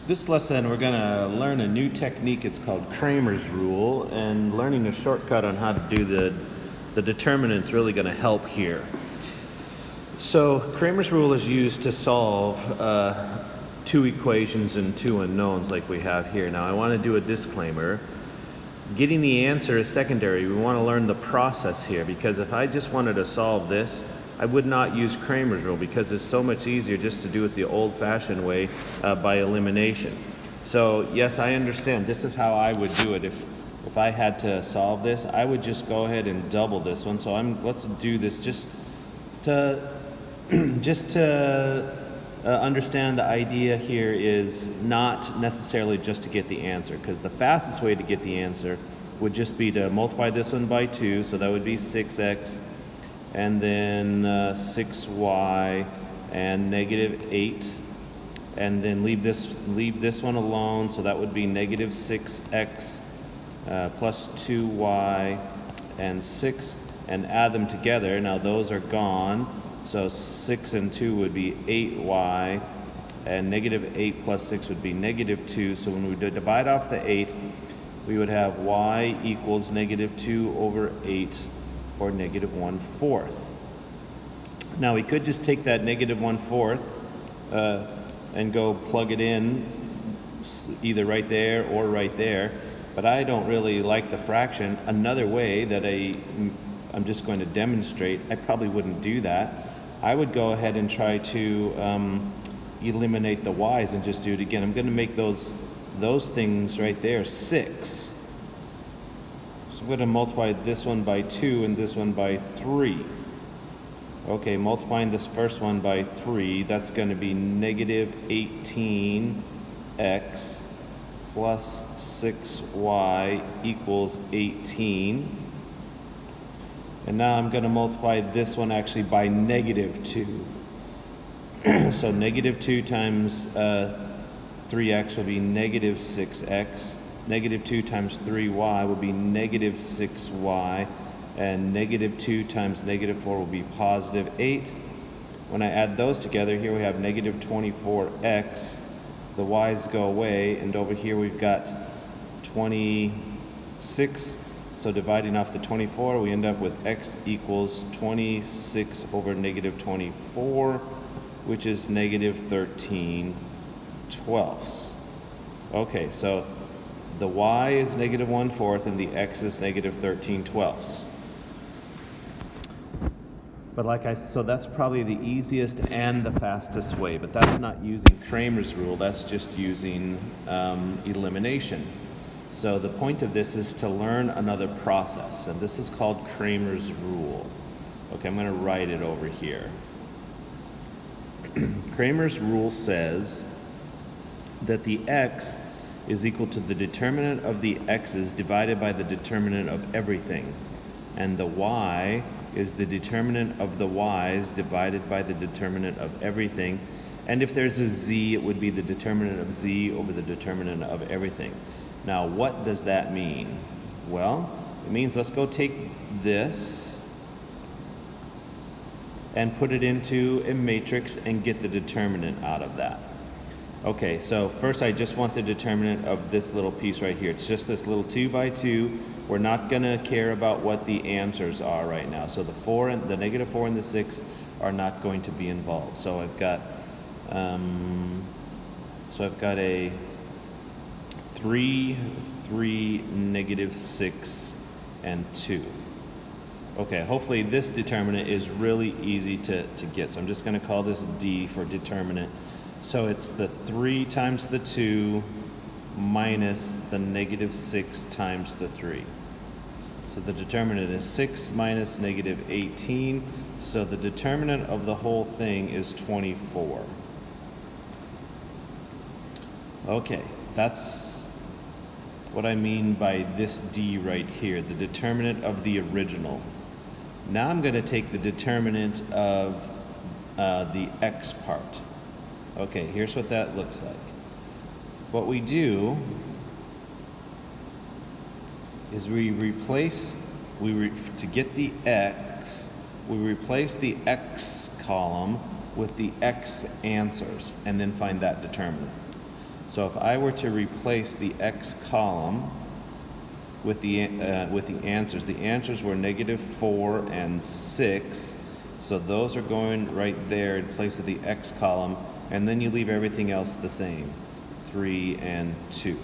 This lesson, we're going to learn a new technique. It's called Cramer's rule, and learning a shortcut on how to do the determinant's really going to help here. So Cramer's rule is used to solve two equations and two unknowns like we have here. Now I want to do a disclaimer. Getting the answer is secondary. We want to learn the process here, because if I just wanted to solve this, I would not use Cramer's rule, because it's so much easier just to do it the old-fashioned way by elimination. So yes, I understand. This is how I would do it. If I had to solve this, I would just go ahead and double this one. So let's do this just to understand the idea here is not necessarily just to get the answer, because the fastest way to get the answer would just be to multiply this one by 2, so that would be 6x, and then 6y, and negative 8, and then leave this one alone, so that would be negative 6x plus 2y and 6, and add them together. Now those are gone. So 6 and 2 would be 8y, and negative 8 plus 6 would be negative 2. So when we divide off the 8, we would have y equals negative 2 over 8, or negative 1/4. Now we could just take that negative 1/4 and go plug it in either right there or right there, but I don't really like the fraction. Another way that I'm just going to demonstrate, I probably wouldn't do that. I would go ahead and try to eliminate the y's and just do it again. I'm going to make those things right there 6. So I'm going to multiply this one by 2 and this one by 3. Okay, multiplying this first one by 3, that's going to be negative 18x plus 6y equals 18. And now I'm going to multiply this one actually by negative 2. So negative 2 times 3x will be negative 6x. Negative 2 times 3y will be negative 6y. And negative 2 times negative 4 will be positive 8. When I add those together, here we have negative 24x. The y's go away, and over here we've got 26. So dividing off the 24, we end up with x equals 26 over negative 24, which is negative 13/12. Okay, so the y is negative 1/4 and the x is negative 13/12. But so that's probably the easiest and the fastest way, but that's not using Cramer's rule, that's just using elimination. So the point of this is to learn another process, and this is called Cramer's rule. Okay, I'm going to write it over here. Cramer's rule says that the x is equal to the determinant of the x's divided by the determinant of everything, and the y is the determinant of the y's divided by the determinant of everything, and if there's a z, it would be the determinant of z over the determinant of everything. Now, what does that mean? Well, it means let's go take this and put it into a matrix and get the determinant out of that. Okay, so first I just want the determinant of this little piece right here. It's just this little 2 by 2. We're not going to care about what the answers are right now. So the negative 4 and the 6 are not going to be involved. So I've got a 3, 3, negative 6, and 2. Okay, hopefully this determinant is really easy to get. So I'm just going to call this D for determinant. So it's the 3 times the 2 minus the negative 6 times the 3. So the determinant is 6 minus negative 18. So the determinant of the whole thing is 24. Okay, that's what I mean by this D right here, the determinant of the original. Now I'm going to take the determinant of the x part. Okay, here's what that looks like. What we do is to get the x, we replace the x column with the x answers and then find that determinant. So if I were to replace the x column with the answers were -4 and 6. So those are going right there in place of the x column, and then you leave everything else the same, 3 and 2.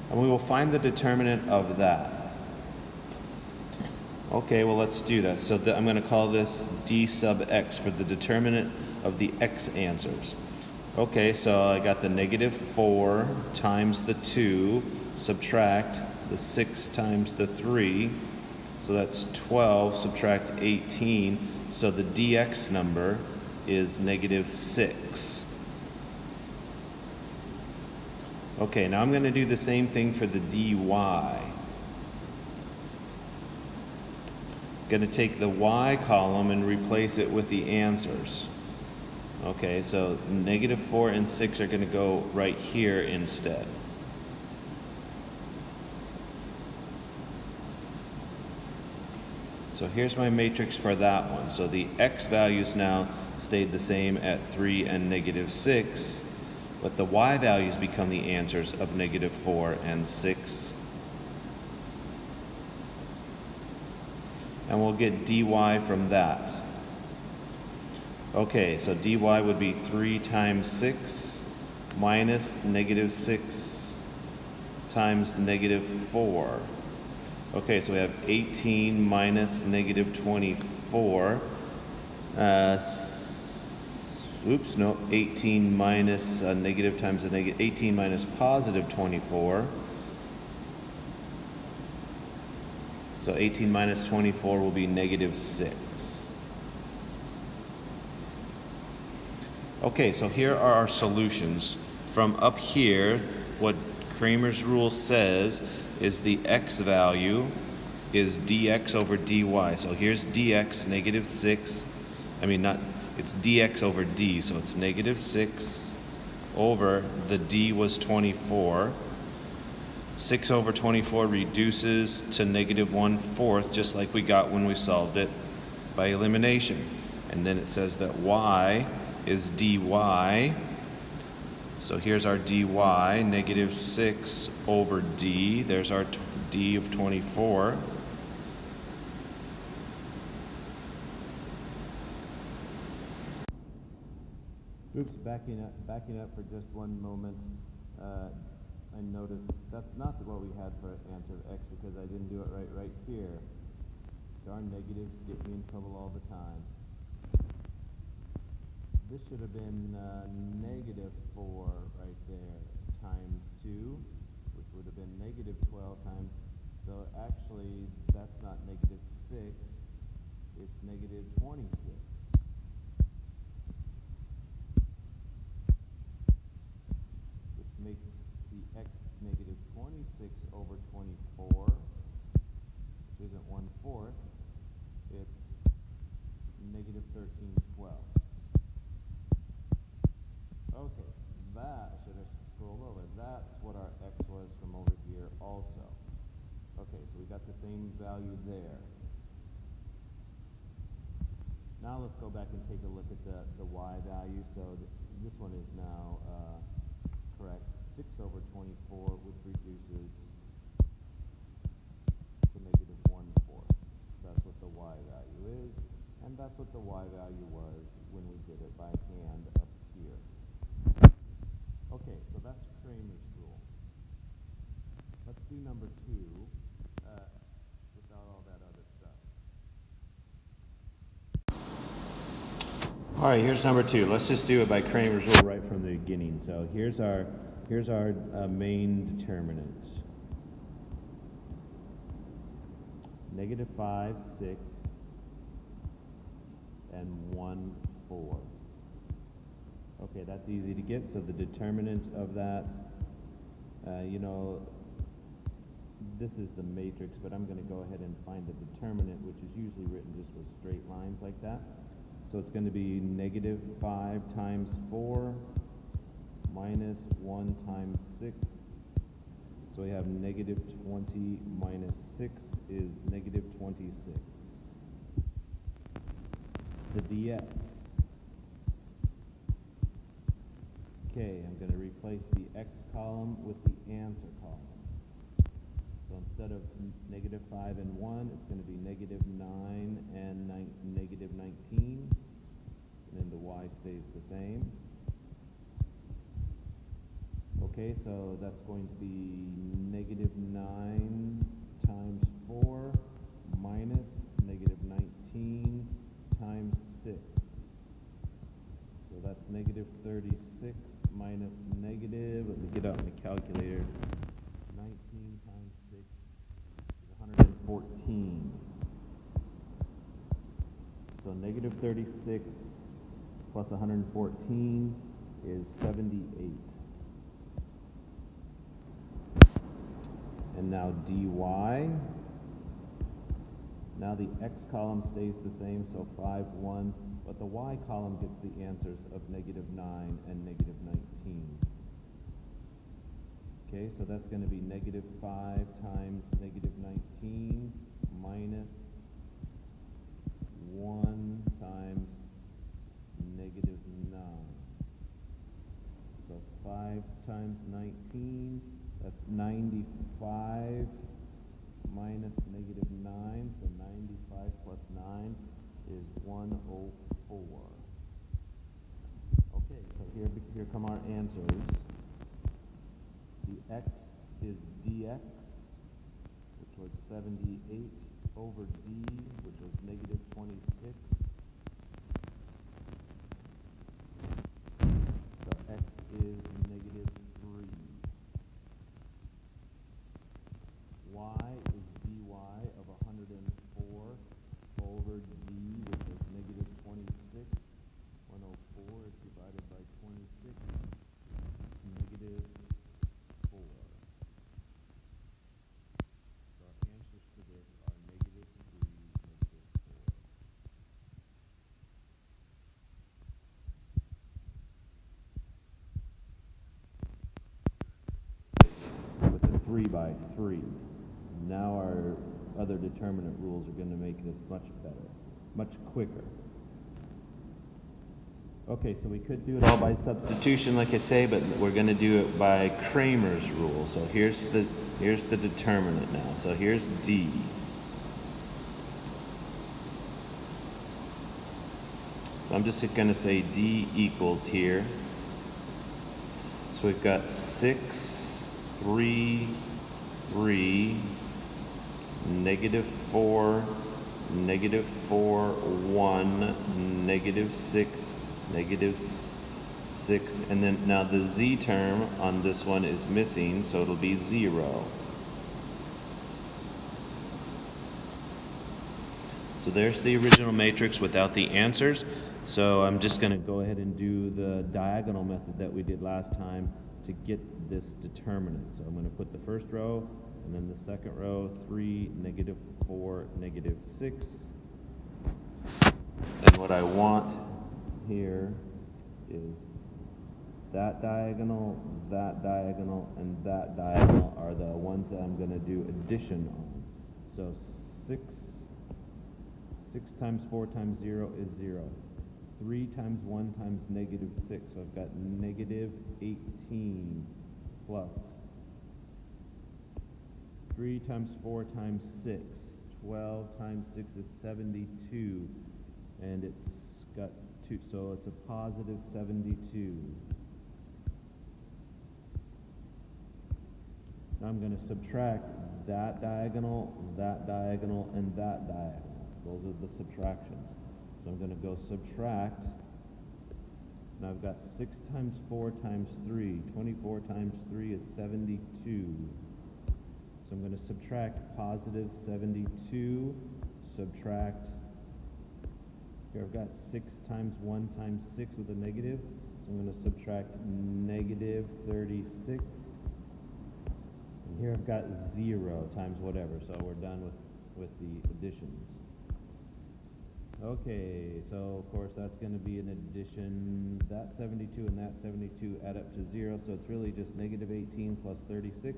And we will find the determinant of that. Okay, well, let's do that. So I'm going to call this d sub x for the determinant of the x answers. Okay, so I got the -4 times the 2, subtract the 6 times the 3, so that's 12, subtract 18, so the dx number is -6. Okay, now I'm going to do the same thing for the dy. Going to take the y column and replace it with the answers. Okay, so -4 and 6 are going to go right here instead. So here's my matrix for that one. So the x values now stayed the same at 3 and -6, but the y values become the answers of -4 and 6. And we'll get dy from that. Okay, so dy would be 3 times 6 minus -6 times -4. Okay, so we have 18 minus -24. 18 minus negative times a negative, 18 minus positive 24. So 18 minus 24 will be -6. Okay, so here are our solutions. From up here, what Cramer's rule says is the x value is dx over dy. So here's dx, -6. It's dx over d, so it's -6 over the d was 24. 6 over 24 reduces to -1/4, just like we got when we solved it by elimination. And then it says that y is dy. So here's our dy, -6 over d. There's our d of 24. Oops, backing up for just one moment. I noticed that's not what we had for answer of x, because I didn't do it right here. Darn negatives get me in trouble all the time. This should have been -4 right there times 2, which would have been -12 times. So actually, that's not -6, it's -26. Which makes the x -26 over 24, which isn't 1/4, it's -13/12. Okay, that should have scrolled over. That's what our x was from over here also. Okay, so we got the same value there. Now let's go back and take a look at the y value. So this one is now correct. 6 over 24, which reduces to -1/4. That's what the y value is, and that's what the y value was when we did it by hand up here. Okay, so that's Cramer's rule. Let's do number 2 without all that other stuff. All right, here's number 2. Let's just do it by Cramer's rule right from the beginning. So here's our main determinant. -5, 6, and 1, 4. Okay, that's easy to get. So the determinant of that, this is the matrix, but I'm going to go ahead and find the determinant, which is usually written just with straight lines like that. So it's going to be -5 times 4 minus 1 times 6. So we have -20 minus 6 is -26. the dx. Okay, I'm going to replace the x column with the answer column. So instead of negative 5 and 1, it's going to be negative 9 and negative 19. And then the y stays the same. Okay, so that's going to be negative 9 times 4 minus negative 19 times 6. So that's negative 36 minus negative, let me get out my calculator, 19 times 6 is 114. So negative 36 plus 114 is 78. And now dy, now the x column stays the same, so 5, 1, but the y column gets the answers of negative 9 and negative 19. Okay, so that's going to be negative 5 times negative 19 minus 1 times negative 9. So 5 times 19, that's 95 minus negative 9, so 95 plus 9 is 104. Okay, so here come our answers. The x is dx, which was 78, over d, which was negative 26. So x is negative 3. Y is dy of 104 over d, which is negative 26. 104 is divided by 26, negative 4. So our answers to this are negative 3, negative 4. With a 3 by 3. Now our other determinant rules are going to make this much better, much quicker. Okay, so we could do it all by substitution, like I say, but we're going to do it by Cramer's rule. So here's the determinant now. So here's d. So I'm just going to say d equals here. So we've got 6, 3, 3, negative 4, negative 4, 1, negative 6, negative 6, and then now the z term on this one is missing, so it'll be 0. So there's the original matrix without the answers. So I'm just going to go ahead and do the diagonal method that we did last time to get this determinant. So I'm going to put the first row and then the second row, 3, negative 4, negative 6. And what I want here is that diagonal, and that diagonal are the ones that I'm going to do addition on. So 6 times 4 times 0 is 0. 3 times 1 times negative 6. So I've got negative 18 plus 3 times 4 times 6. 12 times 6 is 72. And it's got 2, so it's a positive 72. Now I'm going to subtract that diagonal, and that diagonal. Those are the subtractions. So I'm going to go subtract. Now I've got 6 times 4 times 3. 24 times 3 is 72. So I'm going to subtract positive 72, subtract, here I've got 6 times 1 times 6 with a negative. So I'm going to subtract negative 36. And here I've got 0 times whatever. So we're done with the additions. Okay, so of course that's going to be an addition. That 72 and that 72 add up to 0. So it's really just negative 18 plus 36.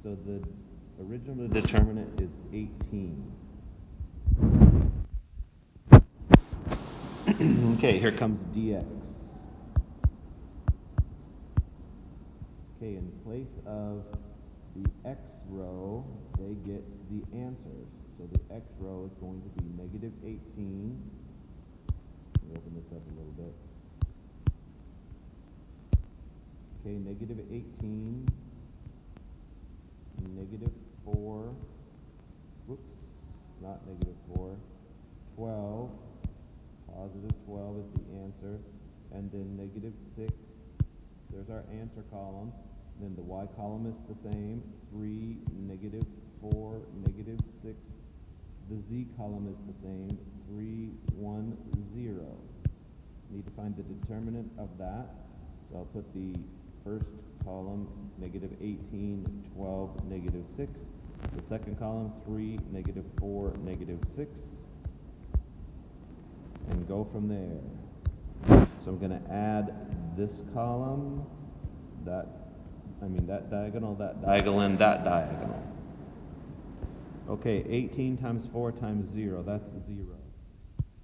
So the original determinant is 18. Okay, here comes dx. Okay, in place of the x row, they get the answers. So the x row is going to be negative 18. Let me open this up a little bit. Okay, negative 18, negative 4, whoops, not negative 4, 12, positive 12 is the answer, and then negative 6, there's our answer column. Then the y column is the same, 3, negative 4, negative 6. The z column is the same, 3, 1, 0. Need to find the determinant of that. So I'll put the first column, negative 18, 12, negative 6. The second column, 3, negative 4, negative 6. And go from there. So I'm going to add this column, that diagonal, that diagonal, and that diagonal. Okay, 18 times 4 times 0, that's 0.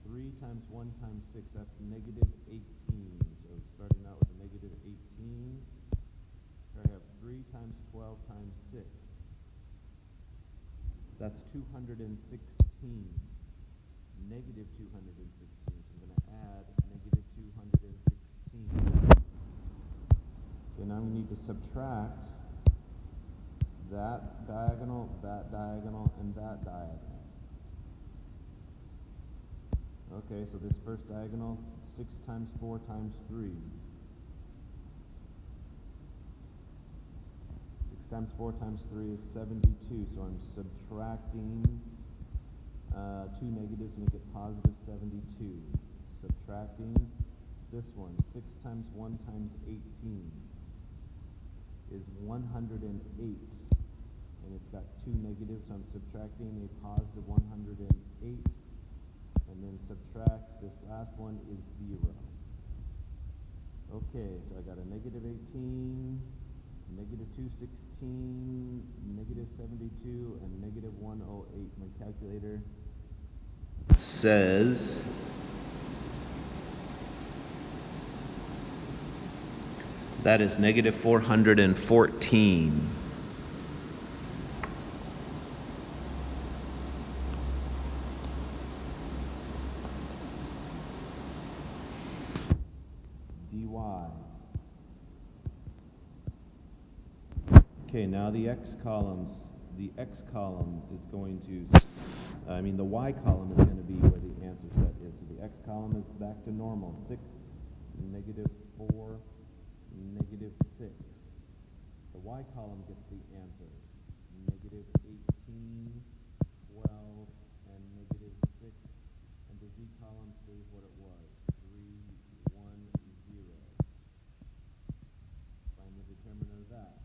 3 times 1 times 6, that's negative 18. So starting out with a negative 18. Here I have 3 times 12 times 6. That's 216. Negative 216. So I'm going to add negative 216. So now we need to subtract that diagonal, and that diagonal. Okay, so this first diagonal, 6 times 4 times 3. 6 times 4 times 3 is 72, so I'm subtracting 2 negatives, make it positive 72. Subtracting this one, 6 times 1 times 18 is 108. And it's got 2 negatives, so I'm subtracting a positive 108. And then subtract, this last one is 0. Okay, so I got a negative 18, negative 216, negative 72, and negative 108. My calculator says that is negative 414. dy. Okay, now the x columns. The x column is going to, the y column is going to be where the answer set is. So the x column is back to normal. 6, negative 4, negative 6. The y column gets the answers. Negative 18, 12, and negative 6. And the z column stays what it was. 3, 1, 0. Find the determinant of that.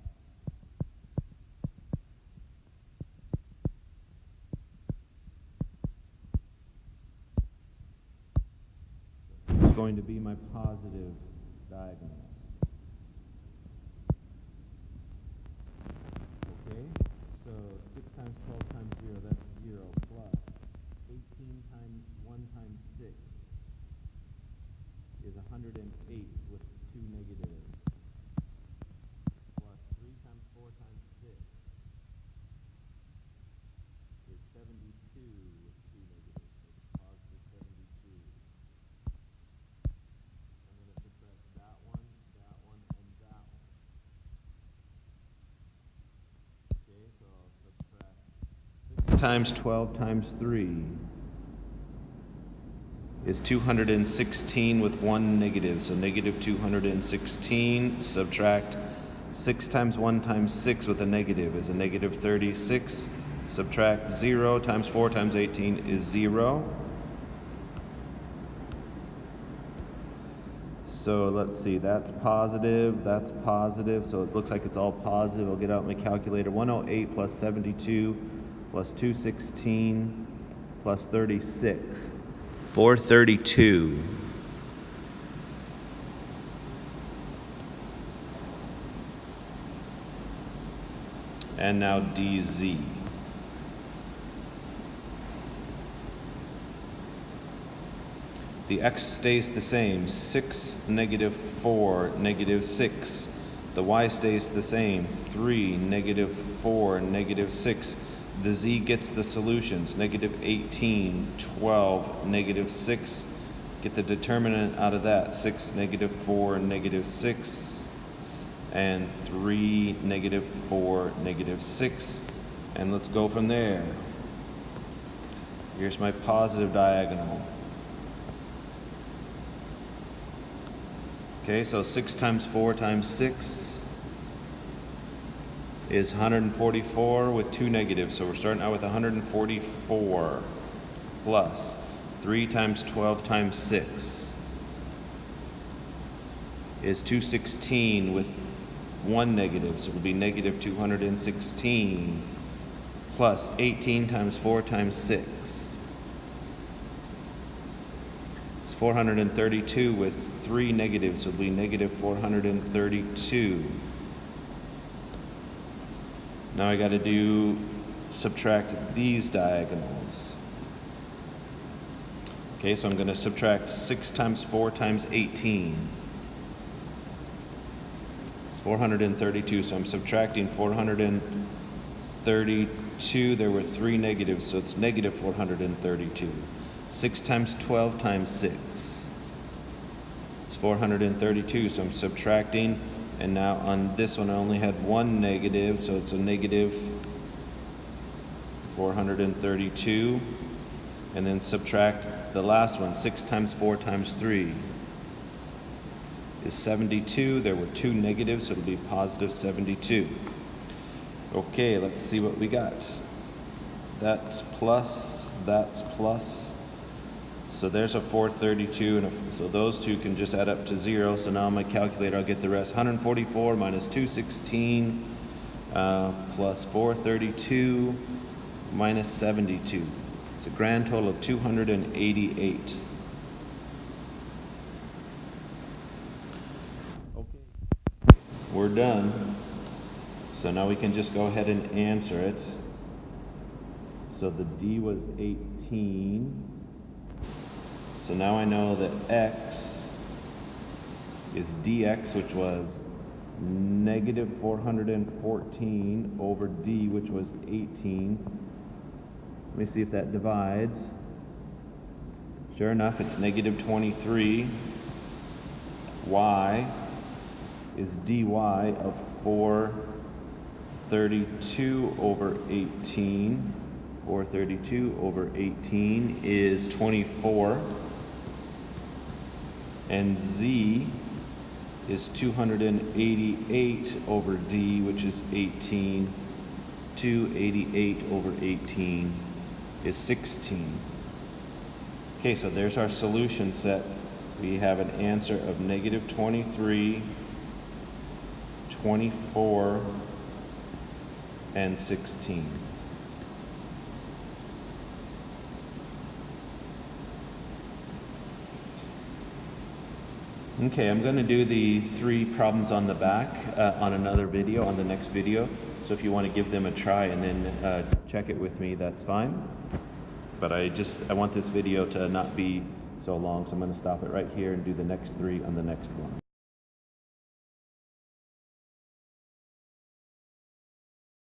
It's going to be my positive diagonals. Okay, so 6 times 12 times 0, that's 0, plus 18 times 1 times 6 is 108 with 2 negatives, plus 3 times 4 times 6 is 72 with 2 negatives, so it's positive 72. I'm going to subtract that one, and that one. Okay, so I'll subtract 6 times 12 times 3 is 216 with 1 negative, so negative 216. Subtract 6 times 1 times 6 with a negative is a negative 36. Subtract 0 times 4 times 18 is 0. So let's see, that's positive, so it looks like it's all positive. I'll get out my calculator. 108 plus 72 plus 216 plus 36. 432. And now dz. The x stays the same, 6, negative 4, negative 6. The y stays the same, 3, negative 4, negative 6. The z gets the solutions, negative 18, 12, negative 6. Get the determinant out of that, 6, negative 4, negative 6. And 3, negative 4, negative 6. And let's go from there. Here's my positive diagonal. Okay, so 6 times 4 times 6 is 144 with 2 negatives. So we're starting out with 144 plus 3 times 12 times 6 is 216 with 1 negative. So it'll be negative 216 plus 18 times 4 times 6. 432 with 3 negatives, so it'll be negative 432. Now I got to subtract these diagonals. Okay, so I'm going to subtract 6 times 4 times 18. It's 432, so I'm subtracting 432. There were 3 negatives, so it's negative 432. 6 times 12 times 6 is 432, so I'm subtracting, and now on this one I only had 1 negative, so it's a negative 432, and then subtract the last one, 6 times 4 times 3 is 72. There were 2 negatives, so it'll be positive 72. Okay, let's see what we got. That's plus, that's plus. So there's a 432, and so those two can just add up to 0. So now on my calculator, I'll get the rest. 144 minus 216 plus 432 minus 72. It's a grand total of 288. Okay, we're done. So now we can just go ahead and answer it. So the D was 18. So now I know that x is dx, which was negative 414 over d, which was 18. Let me see if that divides. Sure enough, it's negative 23. Y is dy of 432 over 18. 432 over 18 is 24. And z is 288 over d, which is 18. 288 over 18 is 16. Okay, so there's our solution set. We have an answer of negative 23, 24, and 16. Okay, I'm going to do the 3 problems on the back on another video, on the next video. So if you want to give them a try and then check it with me, that's fine. But I want this video to not be so long, so I'm going to stop it right here and do the next 3 on the next one.